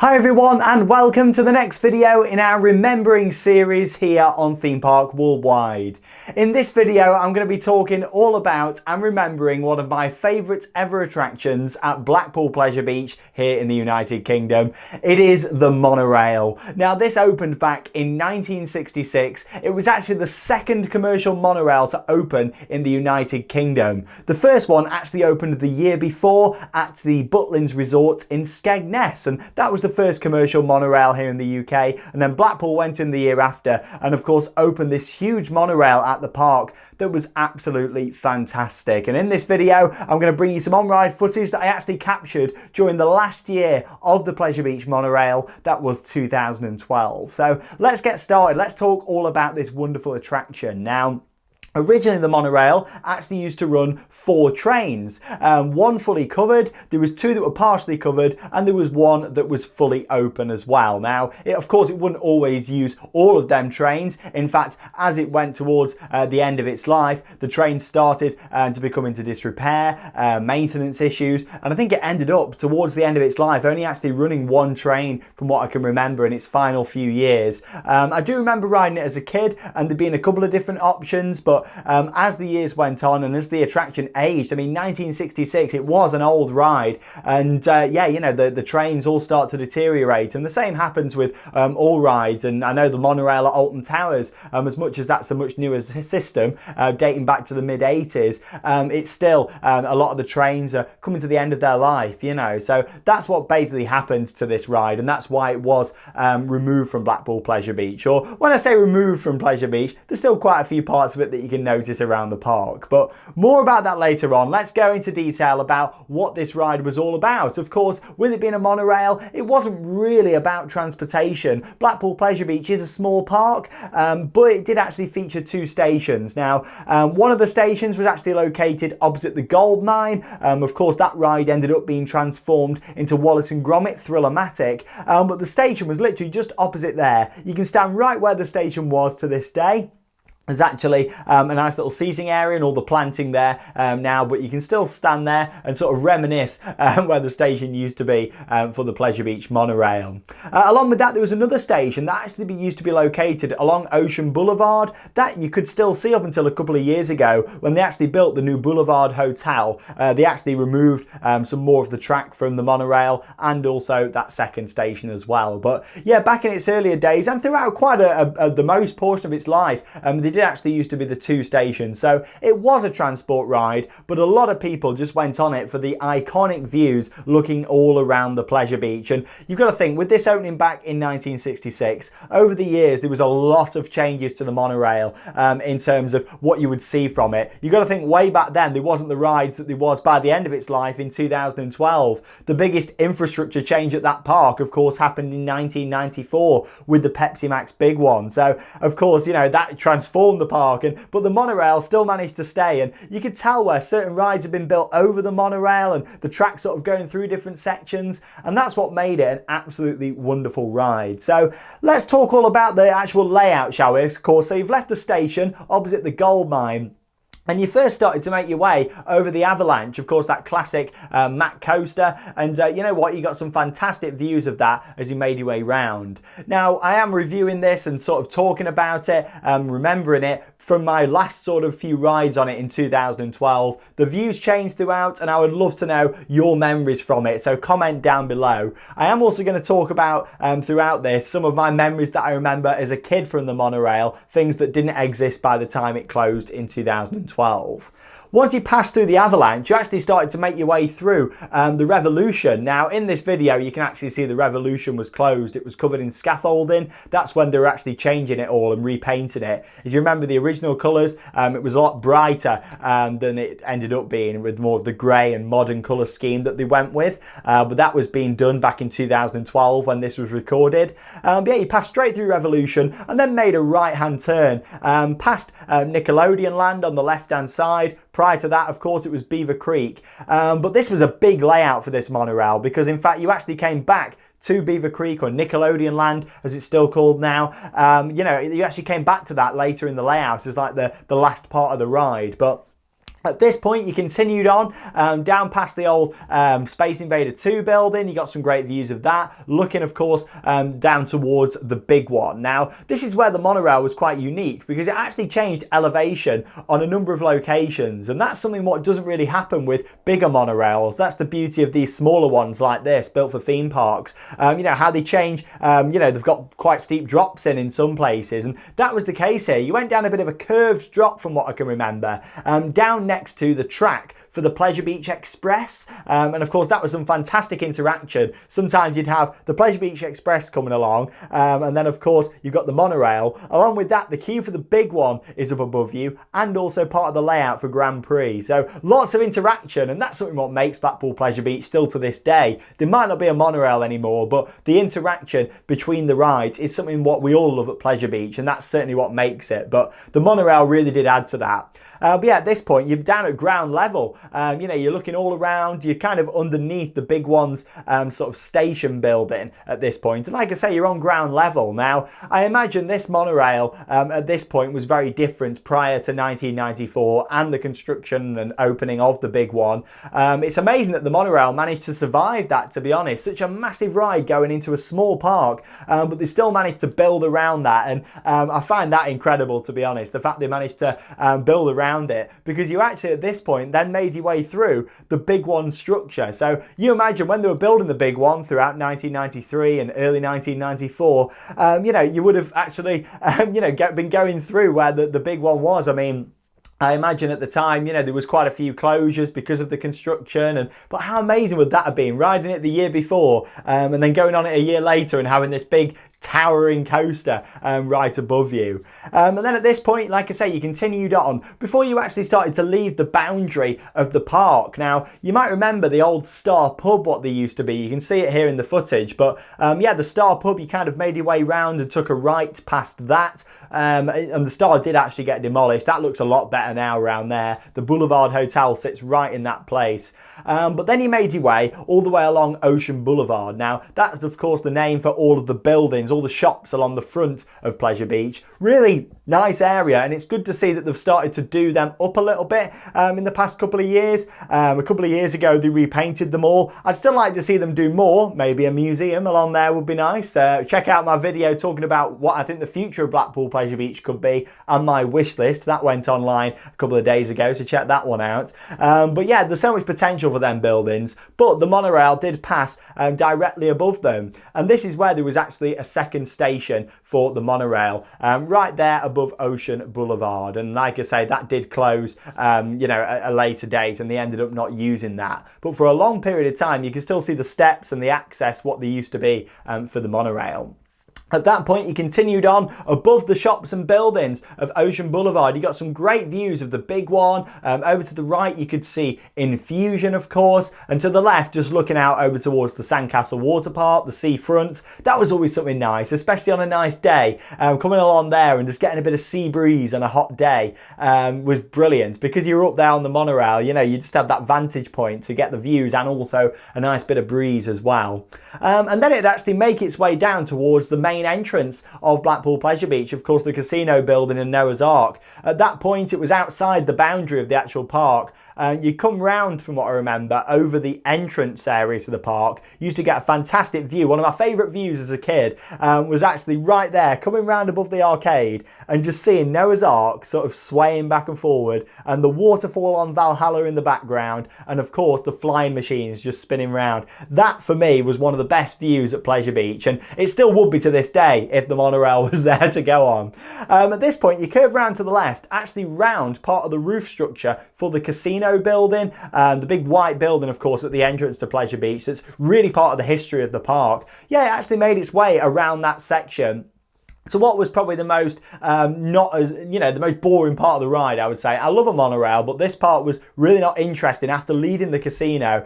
Hi everyone and welcome to the next video in our Remembering series here on Theme Park Worldwide. In this video I'm going to be talking all about and remembering one of my favourite ever attractions at Blackpool Pleasure Beach here in the United Kingdom. It is the Monorail. Now this opened back in 1966. It was actually the second commercial monorail to open in the United Kingdom. The first one actually opened the year before at the Butlins Resort in Skegness, and that was the first commercial monorail here in the UK, and then Blackpool went in the year after and of course opened this huge monorail at the park that was absolutely fantastic. And in this video I'm going to bring you some on-ride footage that I actually captured during the last year of the Pleasure Beach monorail. That was 2012. So let's get started. Let's talk all about this wonderful attraction. Now, originally the monorail actually used to run 4 trains, one fully covered, there was 2 that were partially covered, and there was 1 that was fully open as well. Now of course it wouldn't always use all of them trains. In fact, as it went towards the end of its life, the train started to become into disrepair, maintenance issues, and I think it ended up towards the end of its life only actually running 1 train from what I can remember in its final few years. I do remember riding it as a kid and there being a couple of different options, but as the years went on and as the attraction aged, I mean 1966, it was an old ride, and yeah, you know, the trains all start to deteriorate, and the same happens with all rides. And I know the monorail at Alton Towers, as much as that's a much newer system dating back to the mid-80s, it's still a lot of the trains are coming to the end of their life, you know. So that's what basically happened to this ride, and that's why it was removed from Blackpool Pleasure Beach. Or when I say removed from Pleasure Beach, there's still quite a few parts of it that you can notice around the park, but more about that later on. Let's go into detail about what this ride was all about. Of course, with it being a monorail, it wasn't really about transportation. Blackpool Pleasure Beach is a small park, but it did actually feature 2 stations. Now, one of the stations was actually located opposite the gold mine. Of course, that ride ended up being transformed into Wallace and Gromit Thrill-O-Matic, but the station was literally just opposite there. You can stand right where the station was to this day. There's actually a nice little seating area and all the planting there now, but you can still stand there and sort of reminisce where the station used to be for the Pleasure Beach monorail. Along with that, there was another station that actually used to be located along Ocean Boulevard that you could still see up until a couple of years ago when they actually built the new Boulevard Hotel. They actually removed some more of the track from the monorail and also that second station as well. But yeah, back in its earlier days and throughout quite the most portion of its life, they did actually used to be the 2 stations. So it was a transport ride, but a lot of people just went on it for the iconic views looking all around the Pleasure Beach. And you've got to think, with this opening back in 1966, over the years there was a lot of changes to the monorail in terms of what you would see from it. You've got to think, way back then there wasn't the rides that there was by the end of its life in 2012. The biggest infrastructure change at that park, of course, happened in 1994 with the Pepsi Max big one. So of course, you know, that transformed the park, but the monorail still managed to stay, and you could tell where certain rides have been built over the monorail and the track sort of going through different sections, and that's what made it an absolutely wonderful ride. So let's talk all about the actual layout, shall we? Of course, so you've left the station opposite the gold mine, and you first started to make your way over the Avalanche, of course, that classic Mack coaster, and you know what, you got some fantastic views of that as you made your way round. Now, I am reviewing this and sort of talking about it, remembering it from my last sort of few rides on it in 2012. The views changed throughout, and I would love to know your memories from it, so comment down below. I am also going to talk about throughout this some of my memories that I remember as a kid from the monorail, things that didn't exist by the time it closed in 2012. Once you passed through the Avalanche, you actually started to make your way through the Revolution. Now, in this video, you can actually see the Revolution was closed. It was covered in scaffolding. That's when they were actually changing it all and repainting it. If you remember the original colours, it was a lot brighter than it ended up being, with more of the grey and modern colour scheme that they went with. But that was being done back in 2012 when this was recorded. But yeah, you passed straight through Revolution and then made a right-hand turn past Nickelodeon Land on the left-hand side. Prior to that, of course, it was Beaver Creek. But this was a big layout for this monorail because, in fact, you actually came back to Beaver Creek, or Nickelodeon Land as it's still called now. You know, you actually came back to that later in the layout as like the last part of the ride. But At this point, you continued on down past the old Space Invader 2 building. You got some great views of that, looking, of course, down towards the big one. Now, this is where the monorail was quite unique because it actually changed elevation on a number of locations, and that's something what doesn't really happen with bigger monorails. That's the beauty of these smaller ones like this, built for theme parks. You know, how they change, you know, they've got quite steep drops in some places, and that was the case here. You went down a bit of a curved drop from what I can remember, down next to the track for the Pleasure Beach Express, and of course that was some fantastic interaction. Sometimes you'd have the Pleasure Beach Express coming along, and then of course you've got the monorail. Along with that, the queue for the big one is up above you, and also part of the layout for Grand Prix. So lots of interaction, and that's something what makes Blackpool Pleasure Beach still to this day. There might not be a monorail anymore, but the interaction between the rides is something what we all love at Pleasure Beach, and that's certainly what makes it. But the monorail really did add to that. But yeah, at this point you're down at ground level. You know, you're looking all around, you're kind of underneath the big one's sort of station building at this point. And like I say, you're on ground level. Now, I imagine this monorail at this point was very different prior to 1994 and the construction and opening of the big one. It's amazing that the monorail managed to survive that, to be honest. Such a massive ride going into a small park, but they still managed to build around that. And I find that incredible, to be honest, the fact they managed to build around it, because you actually at this point then made your way through the big one structure. So you imagine when they were building the big one throughout 1993 and early 1994, you know, you would have actually you know, been going through where the big one was. I mean, I imagine at the time, you know, there was quite a few closures because of the construction, but how amazing would that have been, riding it the year before and then going on it a year later and having this big towering coaster right above you. And then at this point, like I say, you continued on before you actually started to leave the boundary of the park. Now, you might remember the old Star Pub, what they used to be. You can see it here in the footage, but yeah, the Star Pub, you kind of made your way round and took a right past that, and the Star did actually get demolished. That looks a lot better now around there. The Boulevard Hotel sits right in that place. But then you made your way all the way along Ocean Boulevard. Now, that's of course the name for all of the buildings, all the shops along the front of Pleasure Beach. Really nice area, and it's good to see that they've started to do them up a little bit in the past couple of years. A couple of years ago they repainted them all. I'd still like to see them do more. Maybe a museum along there would be nice. Check out my video talking about what I think the future of Blackpool Pleasure Beach could be and my wish list. That went online a couple of days ago, so check that one out. But yeah, there's so much potential for them buildings, but the monorail did pass directly above them, and this is where there was actually a second station for the monorail, right there above Ocean Boulevard. And like I say, that did close you know, at a later date, and they ended up not using that, but for a long period of time you can still see the steps and the access what they used to be for the monorail. At that point, you continued on above the shops and buildings of Ocean Boulevard. You got some great views of the big one. Over to the right, you could see Infusion, of course. And to the left, just looking out over towards the Sandcastle Water Park, the seafront. That was always something nice, especially on a nice day. Coming along there and just getting a bit of sea breeze on a hot day was brilliant, because you're up there on the monorail. You know, you just have that vantage point to get the views and also a nice bit of breeze as well. And then it'd actually make its way down towards the main entrance of Blackpool Pleasure Beach, of course the casino building and Noah's Ark. At that point it was outside the boundary of the actual park, and you come round, from what I remember, over the entrance area to the park. You used to get a fantastic view. One of my favourite views as a kid was actually right there, coming round above the arcade and just seeing Noah's Ark sort of swaying back and forward, and the waterfall on Valhalla in the background, and of course the flying machines just spinning round. That for me was one of the best views at Pleasure Beach, and it still would be to this day if the monorail was there to go on. At this point you curve round to the left, actually round part of the roof structure for the casino building, the big white building of course at the entrance to Pleasure Beach. That's really part of the history of the park. Yeah, it actually made its way around that section. So what was probably the most, not as, you know, the most boring part of the ride, I would say. I love a monorail, but this part was really not interesting after leaving the casino,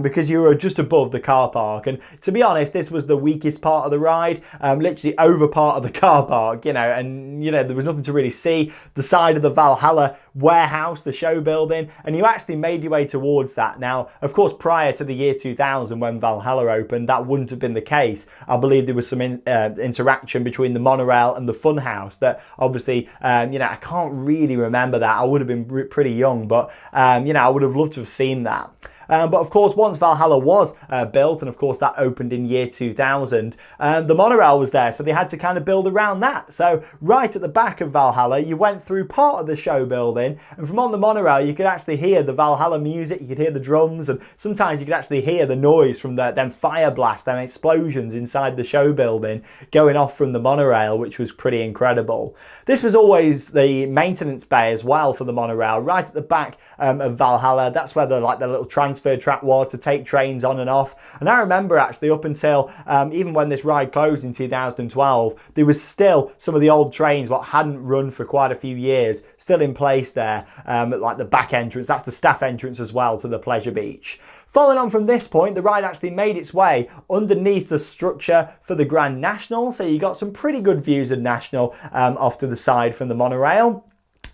because you were just above the car park. And to be honest, this was the weakest part of the ride, literally over part of the car park, you know, and, you know, there was nothing to really see. The side of the Valhalla warehouse, the show building, and you actually made your way towards that. Now, of course, prior to the year 2000, when Valhalla opened, that wouldn't have been the case. I believe there was some interaction between the monorail monorail and the fun house that obviously, you know, I can't really remember that. I would have been pretty young, but, you know, I would have loved to have seen that. But of course, once Valhalla was built, and of course that opened in year 2000, the monorail was there, so they had to kind of build around that. So right at the back of Valhalla, you went through part of the show building, and from on the monorail, you could actually hear the Valhalla music, you could hear the drums, and sometimes you could actually hear the noise from them fire blasts, them explosions inside the show building going off from the monorail, which was pretty incredible. This was always the maintenance bay as well for the monorail, right at the back of Valhalla. That's where the little transfer track was to take trains on and off. And I remember actually up until even when this ride closed in 2012, there was still some of the old trains what hadn't run for quite a few years still in place there, at like the back entrance. That's the staff entrance as well to the Pleasure Beach. Following on from this point, the ride actually made its way underneath the structure for the Grand National, so you got some pretty good views of National off to the side from the monorail.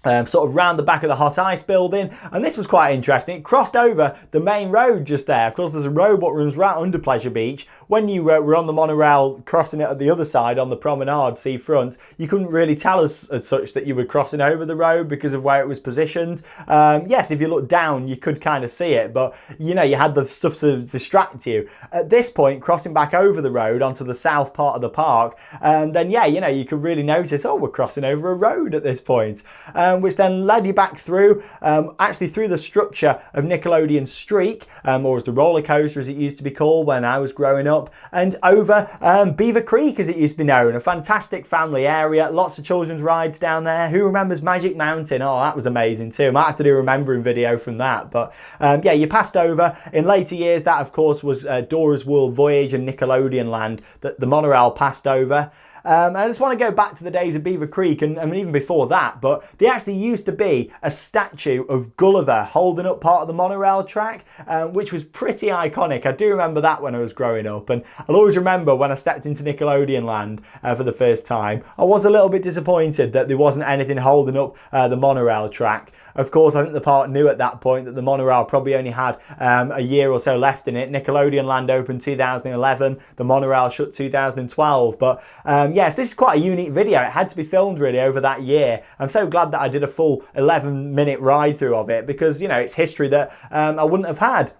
Sort of round the back of the hot ice building, and this was quite interesting. It crossed over the main road just there. Of course, there's a road that runs right under Pleasure Beach. When you were on the monorail crossing it at the other side on the promenade seafront, you couldn't really tell as such that you were crossing over the road because of where it was positioned. Yes, if you look down, you could kind of see it, but you know, you had the stuff to distract you. At this point, crossing back over the road onto the south part of the park, then yeah, you know, you could really notice, oh, we're crossing over a road at this point. Which then led you back through, actually through the structure of Nickelodeon Streak, or as the roller coaster as it used to be called when I was growing up, and over Beaver Creek as it used to be known. A fantastic family area, lots of children's rides down there. Who remembers Magic Mountain? Oh, that was amazing too. Might have to do a remembering video from that. But yeah, you passed over. In later years, that of course was Dora's World Voyage and Nickelodeon Land that the monorail passed over. I just want to go back to the days of Beaver Creek and even before that, but there actually used to be a statue of Gulliver holding up part of the monorail track, which was pretty iconic. I do remember that when I was growing up, and I'll always remember when I stepped into Nickelodeon Land for the first time, I was a little bit disappointed that there wasn't anything holding up the monorail track. Of course, I think the park knew at that point that the monorail probably only had a year or so left in it. Nickelodeon Land opened 2011, the monorail shut 2012, but yes, this is quite a unique video. It had to be filmed really over that year. I'm so glad that I did a full 11-minute ride through of it because, you know, it's history that I wouldn't have had.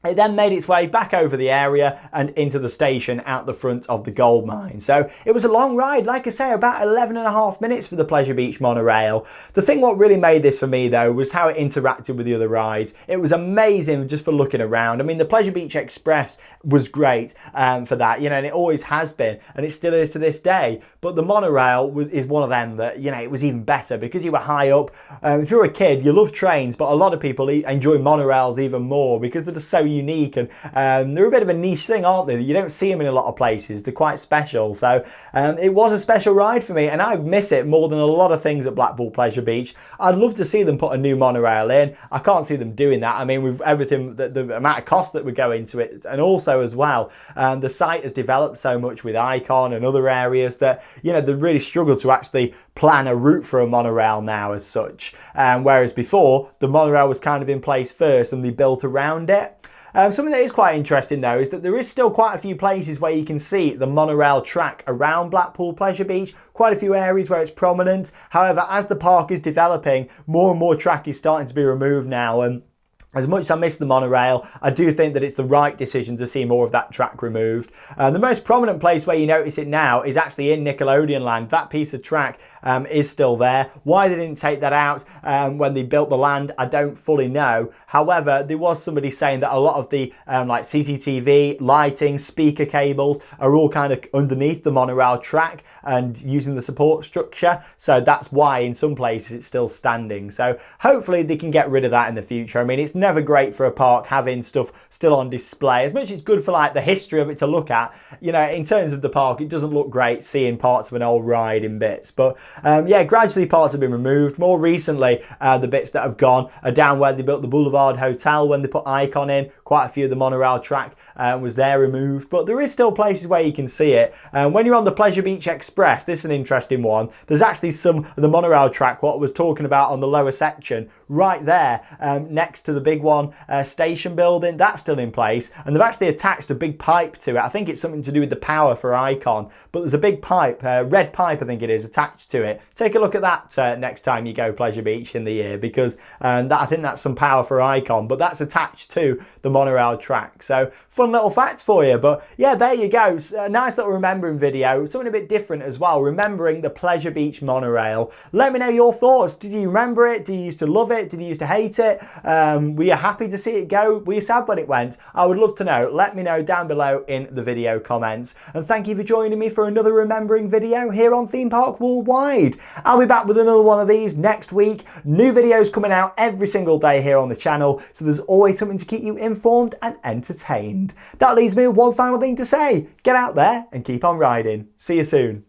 It then made its way back over the area and into the station out the front of the gold mine. So it was a long ride, like I say, about 11.5 minutes for the Pleasure Beach monorail. The thing what really made this for me though was how it interacted with the other rides. It was amazing just for looking around. I mean, the Pleasure Beach Express was great for that, you know, and it always has been, and it still is to this day. But the monorail is one of them that, you know, it was even better because you were high up. If you're a kid, you love trains, but a lot of people enjoy monorails even more because they're just so unique, and they're a bit of a niche thing, aren't they? You don't see them in a lot of places. They're quite special. So it was a special ride for me, and I miss it more than a lot of things at Blackpool Pleasure Beach. I'd love to see them put a new monorail in. I can't see them doing that. I mean, with everything, the amount of cost that would go into it, and also as well, the site has developed so much with Icon and other areas that, you know, they really struggle to actually plan a route for a monorail now as such. Whereas before, the monorail was kind of in place first and they built around it. Something that is quite interesting though is that there is still quite a few places where you can see the monorail track around Blackpool Pleasure Beach, quite a few areas where it's prominent. However, as the park is developing, more and more track is starting to be removed now, and as much as I miss the monorail, I do think that it's the right decision to see more of that track removed. The most prominent place where you notice it now is actually in Nickelodeon Land. That piece of track is still there. Why they didn't take that out when they built the land, I don't fully know. However, there was somebody saying that a lot of the like CCTV, lighting, speaker cables are all kind of underneath the monorail track and using the support structure. So that's why in some places it's still standing. So hopefully they can get rid of that in the future. I mean, it's never great for a park having stuff still on display. As much as it's good for like the history of it to look at, you know, in terms of the park, it doesn't look great seeing parts of an old ride in bits. But yeah, gradually parts have been removed. More recently, the bits that have gone are down where they built the Boulevard Hotel when they put Icon in. Quite a few of the monorail track was there removed, but there is still places where you can see it. When you're on the Pleasure Beach Express, this is an interesting one. There's actually some of the monorail track, what I was talking about on the lower section, right there next to the big one, station building, that's still in place, and they've actually attached a big pipe to it. I think it's something to do with the power for Icon, but there's a big pipe, red pipe I think it is, attached to it. Take a look at that next time you go Pleasure Beach in the year, because I think that's some power for Icon, but that's attached to the monorail track. So fun little facts for you. But yeah, there you go. A nice little remembering video, something a bit different as well, remembering the Pleasure Beach monorail. Let me know your thoughts. Did you remember it? Did you used to love it? Did you used to hate it? Were you happy to see it go? Were you sad when it went? I would love to know. Let me know down below in the video comments. And thank you for joining me for another remembering video here on Theme Park Worldwide. I'll be back with another one of these next week. New videos coming out every single day here on the channel, so there's always something to keep you informed and entertained. That leaves me with one final thing to say. Get out there and keep on riding. See you soon.